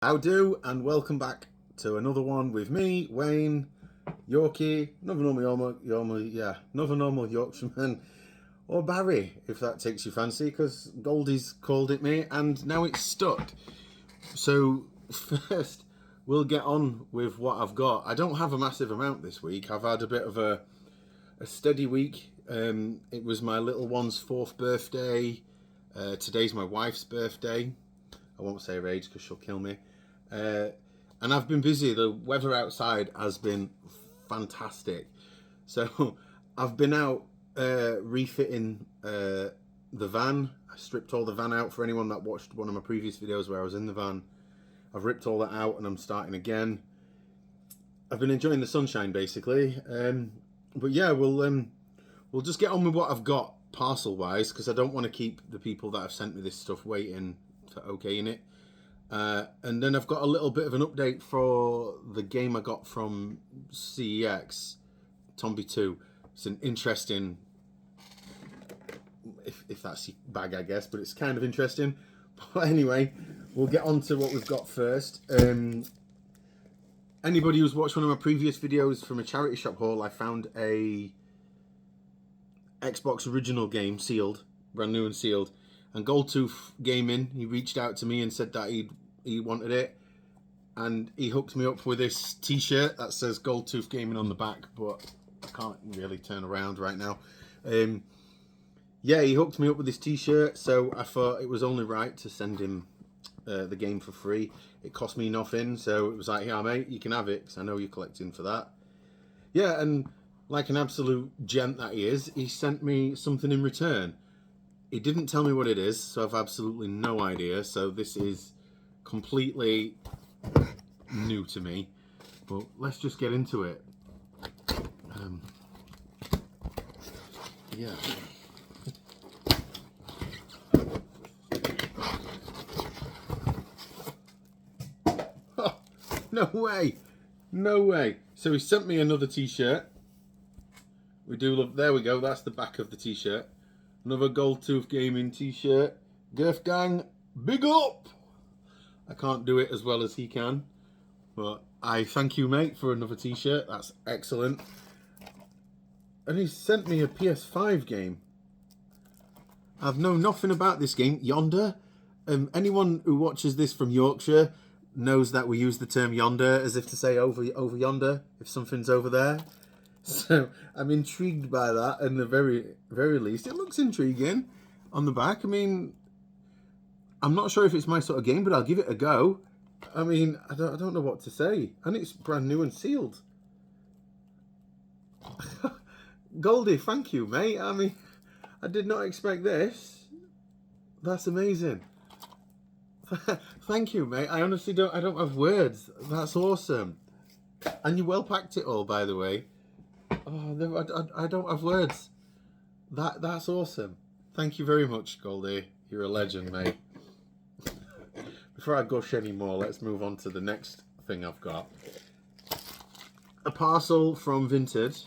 How do, and welcome back to another one with me, Wayne, Yorkie, another normal Yorkshireman, or Barry, if that takes your fancy, because Goldie's called it me, and now it's stuck. So first, we'll get on with what I've got. I don't have a massive amount this week. I've had a bit of a steady week. It was my little one's 4th birthday. Today's my wife's birthday. I won't say her age because she'll kill me. And I've been busy. The weather outside has been fantastic. So I've been out refitting the van. I stripped all the van out. For anyone that watched one of my previous videos where I was in the van, I've ripped all that out and I'm starting again. I've been enjoying the sunshine basically. But yeah, we'll just get on with what I've got parcel wise, because I don't want to keep the people that have sent me this stuff waiting for okaying it. And then I've got a little bit of an update for the game I got from CEX Tombi 2. It's an interesting, if that's your bag, I guess, but it's kind of interesting. But anyway, we'll get on to what we've got first. Anybody who's watched one of my previous videos from a charity shop haul, I found a Xbox original game sealed, brand new and sealed. And Goldtooth Gaming, he reached out to me and said that he wanted it, and he hooked me up with this t-shirt that says Goldtooth Gaming on the back, but I can't really turn around right now. Yeah, he hooked me up with this t-shirt, so I thought it was only right to send him the game for free. It cost me nothing, so it was like, yeah mate, you can have it, because I know you're collecting for that. Yeah, and like an absolute gent that he is, he sent me something in return. He didn't tell me what it is, so I've absolutely no idea. So this is completely new to me. But let's just get into it. Yeah. Oh, no way. No way. So he sent me another t-shirt. We do love... There we go. That's the back of the t-shirt. Another Goldtooth Gaming t-shirt. Gerf gang, big up! I can't do it as well as he can, but I thank you, mate, for another t-shirt. That's excellent. And he sent me a PS5 game. I've known nothing about this game. Yonder. Anyone who watches this from Yorkshire knows that we use the term yonder as if to say over yonder, if something's over there. So I'm intrigued by that, and the very least, it looks intriguing on the back. I mean, I'm not sure if it's my sort of game, but I'll give it a go. I mean, I don't know what to say, and it's brand new and sealed. Goldie, thank you, mate. I mean, I did not expect this. That's amazing. Thank you, mate. I honestly don't have words. That's awesome, and you well packed it all, by the way. Oh, I don't have words. That's awesome. Thank you very much, Goldie. You're a legend, mate. Before I gush any more, let's move on to the next thing I've got. A parcel from Vinted.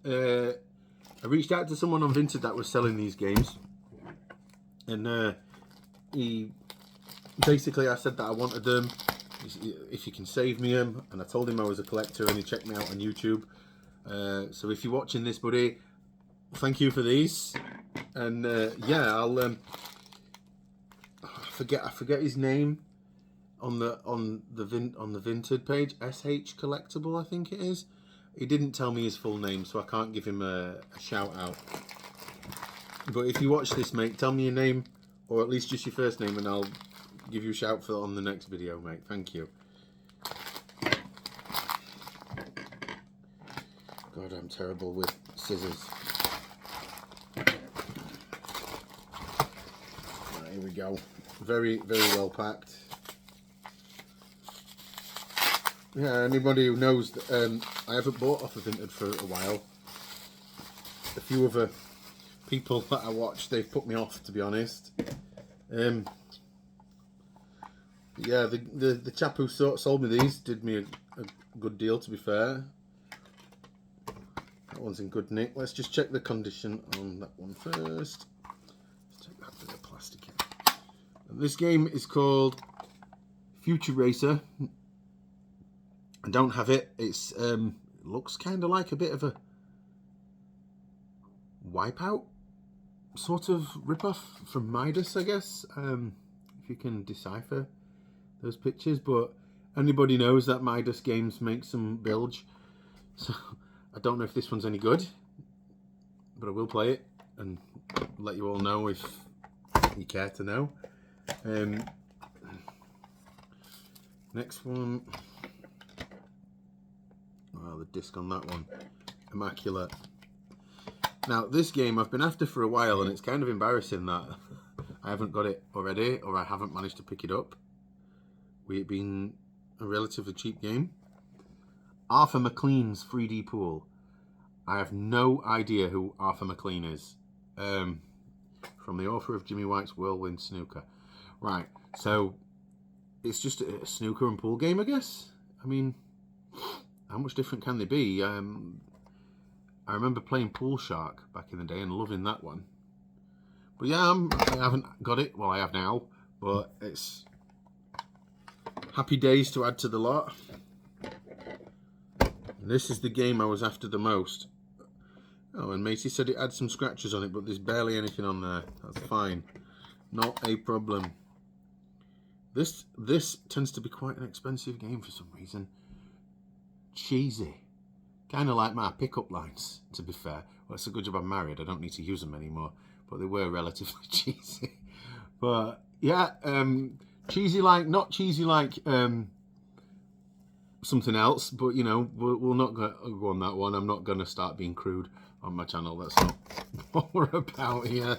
I reached out to someone on Vinted that was selling these games, and he basically, I said that I wanted them. If you can save me them, and I told him I was a collector, and he checked me out on YouTube. So if you're watching this, buddy, thank you for these. And yeah, I'll I forget his name on the Vinted page. SH Collectible, I think it is. He didn't tell me his full name, so I can't give him a shout out. But if you watch this, mate, tell me your name, or at least just your first name, and I'll give you a shout for on the next video, mate. Thank you. God, I'm terrible with scissors. Right, here we go. Very well packed. Yeah, anybody who knows that I haven't bought off of Vinted for a while. A few other people that I watch, they've put me off, to be honest. Yeah, the chap who sold me these did me a good deal, to be fair. That one's in good nick. Let's just check the condition on that one first. Let's take that bit of plastic in. And this game is called Future Racer. I don't have it. It's looks kind of like a bit of a Wipeout sort of rip-off from Midas, I guess, if you can decipher those pictures. But anybody knows that Midas Games makes some bilge, so I don't know if this one's any good, but I will play it and let you all know if you care to know. Next one. Oh, the disc on that one, immaculate. Now, this game I've been after for a while, and it's kind of embarrassing that I haven't got it already, or I haven't managed to pick it up, with it being a relatively cheap game. Arthur McLean's 3D Pool. I have no idea who Arthur McLean is. From the author of Jimmy White's Whirlwind Snooker. Right, so it's just a snooker and pool game, I guess. I mean, how much different can they be? I remember playing Pool Shark back in the day and loving that one. But yeah, I haven't got it. Well, I have now, but it's happy days to add to the lot. And this is the game I was after the most. Oh, and Macy said it had some scratches on it, but there's barely anything on there. That's fine. Not a problem. This tends to be quite an expensive game for some reason. Cheesy. Kind of like my pickup lines, to be fair. Well, it's a good job I'm married. I don't need to use them anymore. But they were relatively cheesy. But, yeah, cheesy like, not cheesy like something else. But, you know, we'll not go on that one. I'm not going to start being crude on my channel. That's not what we're about here.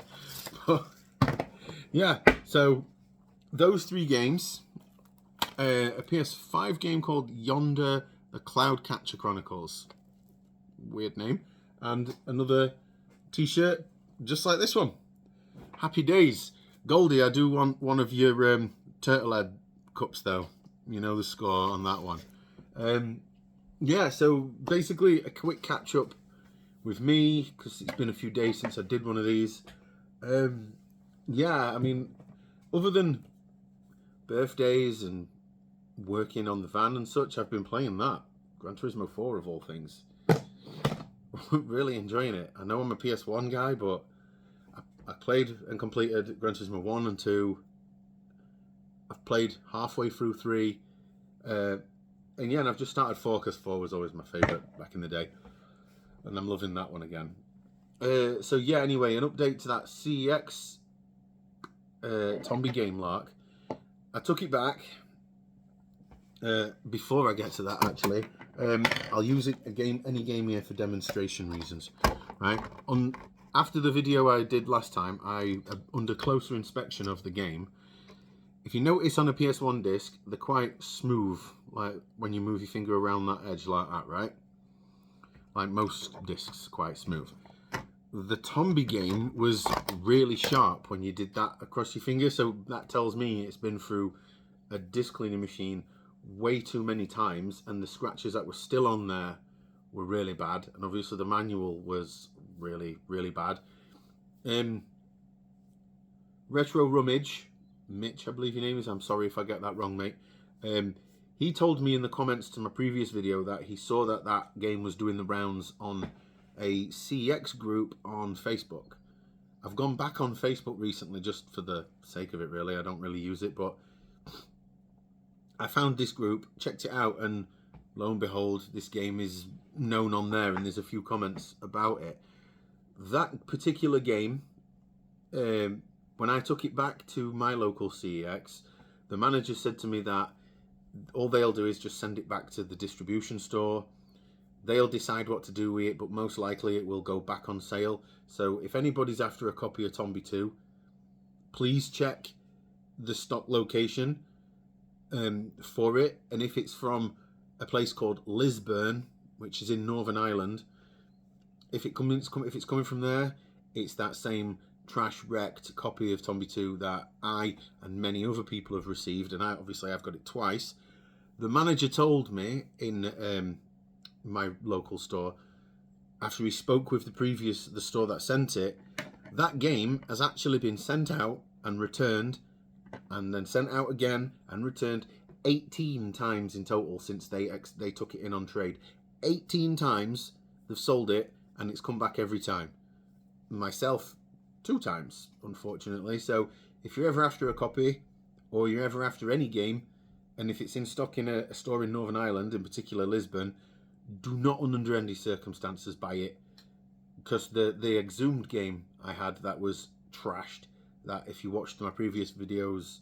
But, yeah, so those three games. A PS5 game called Yonder, the Cloud Catcher Chronicles. Weird name. And another t-shirt just like this one. Happy days. Goldie, I do want one of your Turtlehead cups though. You know the score on that one. Yeah, so basically a quick catch up with me, because it's been a few days since I did one of these. Yeah, I mean, other than birthdays and working on the van and such, I've been playing that. Gran Turismo 4 of all things. Really enjoying it. I know I'm a PS1 guy, but I played and completed Gran Turismo 1 and 2. I've played halfway through 3. And yeah, and I've just started 4 because 4 was always my favourite back in the day. And I'm loving that one again. So yeah, anyway, an update to that CEX Tombi game lark. I took it back. Before I get to that, actually, I'll use it any game here for demonstration reasons, right? After the video I did last time, under closer inspection of the game, if you notice on a PS1 disc, they're quite smooth, like when you move your finger around that edge like that, right? Like most discs, quite smooth. The Tombi game was really sharp when you did that across your finger, so that tells me it's been through a disc cleaning machine way too many times, and the scratches that were still on there were really bad, and obviously the manual was really, really bad. Retro Rummage, Mitch, I believe your name is, I'm sorry if I get that wrong, mate. He told me in the comments to my previous video that he saw that that game was doing the rounds on a CEX group on Facebook. I've gone back on Facebook recently just for the sake of it, really. I don't really use it, but I found this group, checked it out, and lo and behold, this game is known on there, and there's a few comments about it. That particular game, when I took it back to my local CEX, the manager said to me that all they'll do is just send it back to the distribution store. They'll decide what to do with it, but most likely it will go back on sale. So if anybody's after a copy of Tombi 2, please check the stock location for it. And if it's from a place called Lisburn, which is in Northern Ireland, if it's coming from there, it's that same trash wrecked copy of Tombi 2 that I and many other people have received, and I've got it twice. The manager told me in my local store, after he spoke with the store that sent it, that game has actually been sent out and returned, and then sent out again and returned 18 times in total since they took it in on trade. 18 times they've sold it, and it's come back every time. Myself, 2 times, unfortunately. So if you're ever after a copy, or you're ever after any game, and if it's in stock in a store in Northern Ireland, in particular Lisbon, do not under any circumstances buy it, because the Exhumed game I had that was trashed, that if you watched my previous videos,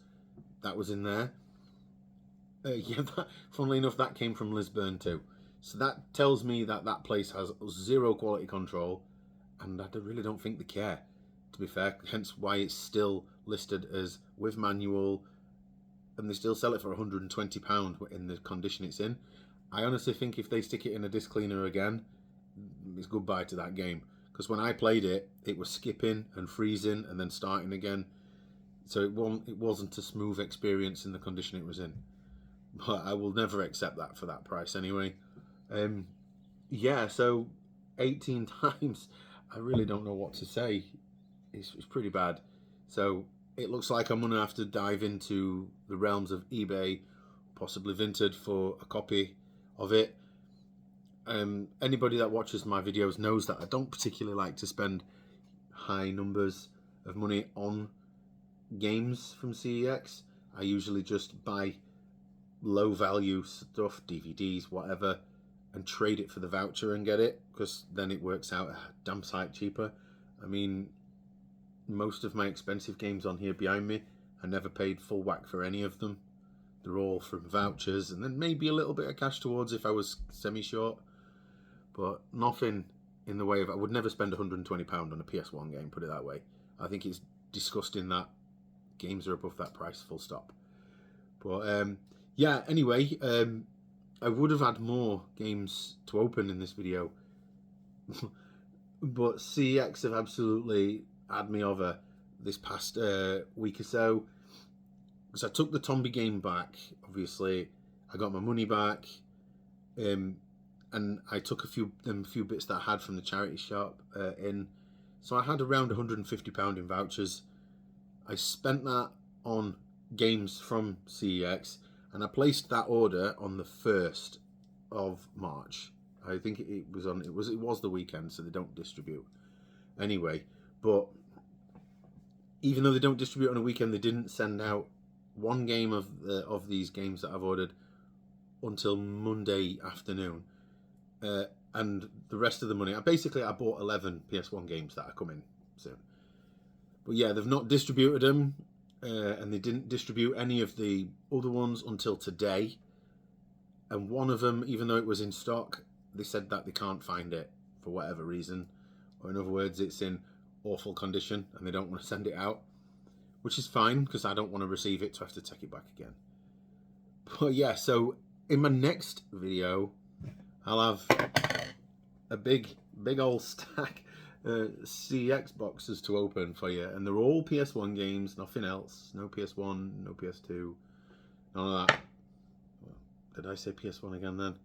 that was in there. Yeah, funnily enough, that came from Lisbon too. So that tells me that that place has zero quality control, and I really don't think they care, to be fair. Hence why it's still listed as with manual, and they still sell it for £120 in the condition it's in. I honestly think if they stick it in a disc cleaner again, it's goodbye to that game. Because when I played it, it was skipping and freezing and then starting again. So it wasn't a smooth experience in the condition it was in. But I will never accept that for that price anyway. Yeah, so 18 times. I really don't know what to say. It's pretty bad. So it looks like I'm going to have to dive into the realms of eBay, possibly Vinted, for a copy of it. Anybody that watches my videos knows that I don't particularly like to spend high numbers of money on games from CEX. I usually just buy low value stuff, DVDs, whatever, and trade it for the voucher and get it, because then it works out a damn sight cheaper. I mean, most of my expensive games on here behind me, I never paid full whack for any of them. They're all from vouchers, and then maybe a little bit of cash towards if I was semi-short, but nothing in the way of, I would never spend £120 on a PS1 game, put it that way. I think it's disgusting that games are above that price, full stop. But yeah, anyway, I would have had more games to open in this video, but CEX have absolutely had me over this past week or so, because I took the Tombi game back. Obviously, I got my money back, and I took a few bits that I had from the charity shop in. So I had around £150 in vouchers. I spent that on games from CEX, and I placed that order on the 1st of March. I think it was the weekend, so they don't distribute anyway. But even though they don't distribute on a weekend, they didn't send out one game of these games that I've ordered until Monday afternoon, and the rest of the money, I bought 11 PS1 games that are coming soon. But yeah, they've not distributed them, and they didn't distribute any of the other ones until today. And one of them, even though it was in stock, they said that they can't find it for whatever reason, or in other words, it's in awful condition and they don't want to send it out, which is fine, because I don't want to receive it to have to take it back again. But yeah, so in my next video, I'll have a big old stack CEX boxes to open for you, and they're all PS1 games, nothing else. No PS1, no PS2, none of that. Did I say PS1 again then?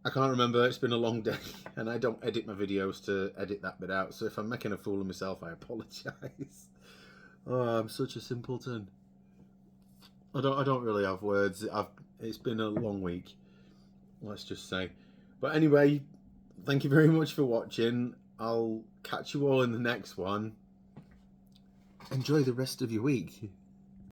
I can't remember, it's been a long day, and I don't edit my videos to edit that bit out, so if I'm making a fool of myself, I apologise. Oh, I'm such a simpleton. I don't really have words. It's been a long week, let's just say. But anyway, thank you very much for watching. I'll catch you all in the next one. Enjoy the rest of your week.